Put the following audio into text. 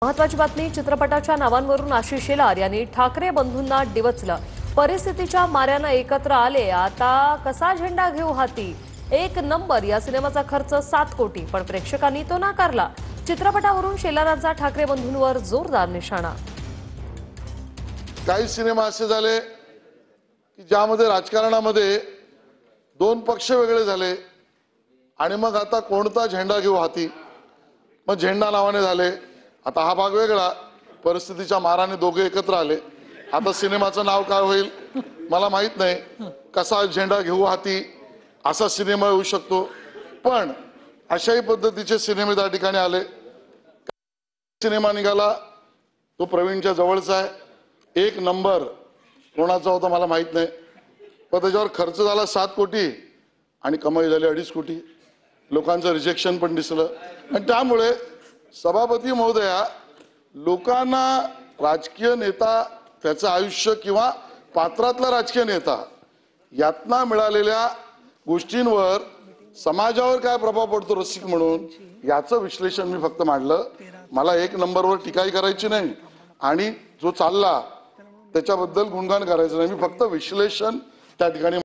महत्वाची बातमी, चित्रपटाच्या नावांवरून आशिष शेलार यांनी ठाकरे बंधूंना डिवचलं। परिस्थितीच्या माऱ्यानं एकत्र आले, आता कसा झेंडा घेऊ हाती। एक नंबर या सिनेमाचा खर्च 7 कोटी, पण प्रेक्षकांनी तो नाकारला। चित्रपटावरून शेलारांचा ठाकरे बंधूंवर जोरदार निशाणा। काही सिनेमा असे झाले की ज्यामध्ये राजकारणामध्ये दोन पक्ष वेगळे झाले आणि मग आता कोणता झेंडा घेऊ हाती, मग झेंडा नावाने झाले। आता हा भाग वेगळा, परिस्थितीच्या माराने दोघे एकत्र आले। आता सिनेमाचं नाव काय होईल मला माहित नाही। कसा झेंडा घेऊ हाती असा सिनेमा होऊ शकतो, पण अशाही पद्धतीचे सिनेमे त्या ठिकाणी आले। सिनेमा निघाला तो प्रवीणच्या जवळचा आहे। एक नंबर कोणाचा होता मला माहित नाही, पण त्याच्यावर खर्च झाला 7 कोटी आणि कमाई झाली 2.5 कोटी। लोकांचं रिजेक्शन पण दिसलं आणि त्यामुळे सभापती महोदया, लोकांना राजकीय नेता, त्याचं आयुष्य किंवा पात्रातला राजकीय नेता यातना मिळालेल्या गोष्टींवर समाजावर काय प्रभाव पडतो रसिक म्हणून याचं विश्लेषण मी फक्त मांडलं। मला एक नंबरवर टीकाही करायची नाही आणि जो चालला त्याच्याबद्दल गुणगान करायचं नाही, मी फक्त विश्लेषण त्या ठिकाणी